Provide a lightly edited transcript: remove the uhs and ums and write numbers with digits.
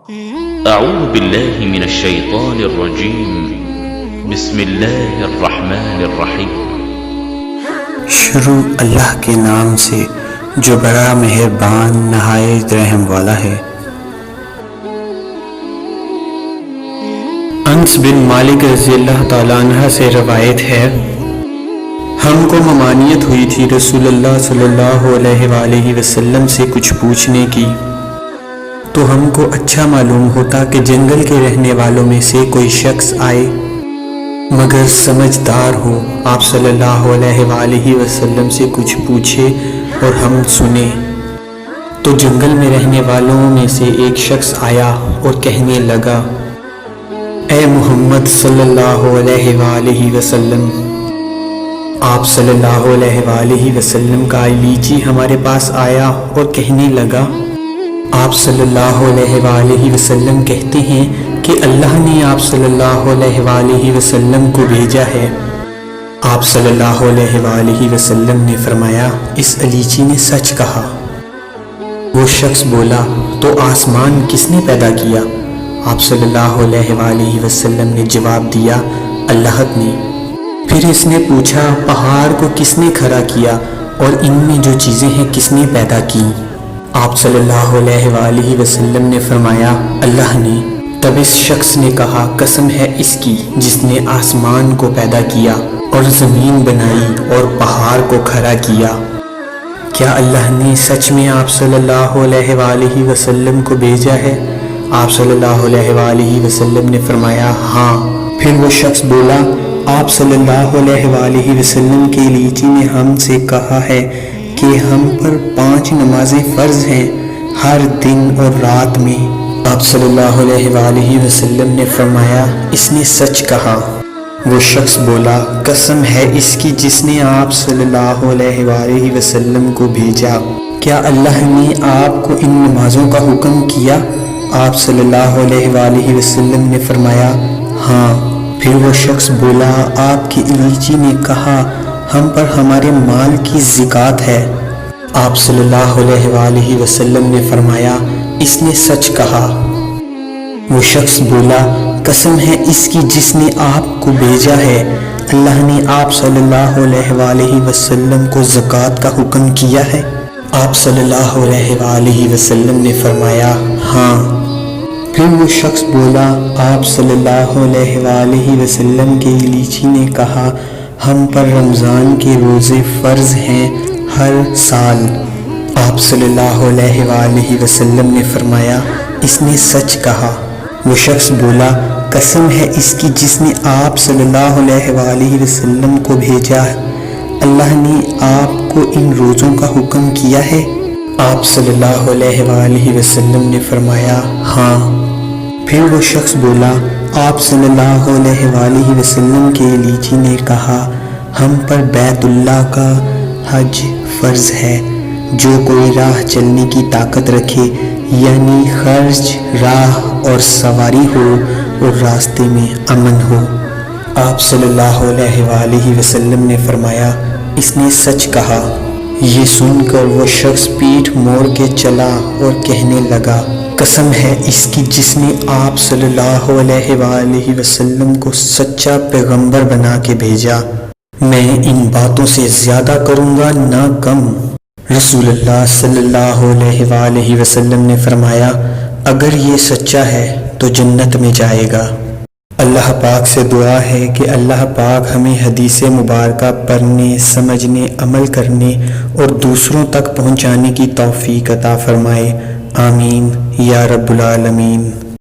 أعوذ بالله من الشيطان الرجيم بسم الله الرحمن الرحيم شروع اللہ کے نام سے جو بڑا مہربان نہایت رحم والا ہے۔ انس بن مالک رضی اللہ تعالیٰ عنہ سے روایت ہے، ہم کو ممانعت ہوئی تھی رسول اللہ صلی اللہ علیہ وآلہ وسلم سے کچھ پوچھنے کی، تو ہم کو اچھا معلوم ہوتا کہ جنگل کے رہنے والوں میں سے کوئی شخص آئے مگر سمجھدار ہو، آپ صلی اللہ علیہ وآلہ وسلم سے کچھ پوچھے اور ہم سنیں۔ تو جنگل میں رہنے والوں میں سے ایک شخص آیا اور کہنے لگا، اے محمد صلی اللہ علیہ وآلہ وسلم، آپ صلی اللہ علیہ وآلہ وسلم کا لیچی ہمارے پاس آیا اور کہنے لگا، آپ صلی اللہ علیہ وآلہ وسلم کہتے ہیں کہ اللہ نے آپ صلی اللہ علیہ وآلہ وسلم کو بھیجا ہے۔ آپ صلی اللہ علیہ وآلہ وسلم نے فرمایا، اس لیچی نے سچ کہا۔ وہ شخص بولا، تو آسمان کس نے پیدا کیا؟ آپ صلی اللہ علیہ وآلہ وسلم نے جواب دیا، اللہ نے۔ پھر اس نے پوچھا، پہاڑ کو کس نے کھڑا کیا اور ان میں جو چیزیں ہیں کس نے پیدا کی؟ آپ صلی اللہ علیہ وآلہ وسلم نے فرمایا، اللہ نے۔ تب اس شخص نے کہا، قسم ہے اس کی جس نے آسمان کو پیدا کیا اور زمین بنائی اور پہاڑ کو کھڑا کیا۔ کیا اللہ نے سچ میں آپ صلی اللہ علیہ وآلہ وسلم کو بھیجا ہے؟ آپ صلی اللہ علیہ وآلہ وسلم نے فرمایا، ہاں۔ پھر وہ شخص بولا، آپ صلی اللہ علیہ وآلہ وسلم کے لیچی نے ہم سے کہا ہے کہ ہم پر 5 نمازیں فرض ہیں ہر دن اور رات میں۔ آپ صلی اللہ علیہ وآلہ وسلم نے فرمایا، اس نے سچ کہا۔ وہ شخص بولا، قسم ہے اس کی جس نے آپ صلی اللہ علیہ وآلہ وسلم کو بھیجا، کیا اللہ نے آپ کو ان نمازوں کا حکم کیا؟ آپ صلی اللہ علیہ وآلہ وسلم نے فرمایا، ہاں۔ پھر وہ شخص بولا، آپ کی لیچی نے کہا، ہم پر ہمارے مال کی زکوٰۃ ہے۔ آپ صلی اللہ علیہ وآلہ وسلم نے فرمایا، اس نے سچ کہا۔ وہ شخص بولا، قسم ہے اس کی جس نے آپ کو بھیجا ہے، اللہ نے آپ صلی اللہ علیہ وآلہ وسلم کو زکوٰۃ کا حکم کیا ہے؟ آپ صلی اللہ علیہ وآلہ وسلم نے فرمایا، ہاں۔ پھر وہ شخص بولا، آپ صلی اللہ علیہ وآلہ وسلم کے لیچی نے کہا، ہم پر رمضان کے روزے فرض ہیں ہر سال۔ آپ صلی اللہ علیہ وآلہ وسلم نے فرمایا، اس نے سچ کہا۔ وہ شخص بولا، قسم ہے اس کی جس نے آپ صلی اللہ علیہ وآلہ وسلم کو بھیجا، اللہ نے آپ کو ان روزوں کا حکم کیا ہے؟ آپ صلی اللہ علیہ وآلہ وسلم نے فرمایا، ہاں۔ پھر وہ شخص بولا، آپ صلی اللہ علیہ وآلہ وسلم کے لیچی نے کہا، ہم پر بیت اللہ کا حج فرض ہے، جو کوئی راہ چلنے کی طاقت رکھے، یعنی خرچ، راہ اور سواری ہو اور راستے میں امن ہو۔ آپ صلی اللہ علیہ وآلہ وسلم نے فرمایا، اس نے سچ کہا۔ یہ سن کر وہ شخص پیٹھ موڑ کے چلا اور کہنے لگا، قسم ہے اس کی جس نے آپ صلی اللہ علیہ وآلہ وسلم کو سچا پیغمبر بنا کے بھیجا، میں ان باتوں سے زیادہ کروں گا نہ کم۔ رسول اللہ صلی اللہ علیہ وآلہ وسلم نے فرمایا، اگر یہ سچا ہے تو جنت میں جائے گا۔ اللہ پاک سے دعا ہے کہ اللہ پاک ہمیں حدیث مبارکہ پڑھنے، سمجھنے، عمل کرنے اور دوسروں تک پہنچانے کی توفیق عطا فرمائے، آمین یا رب العالمین۔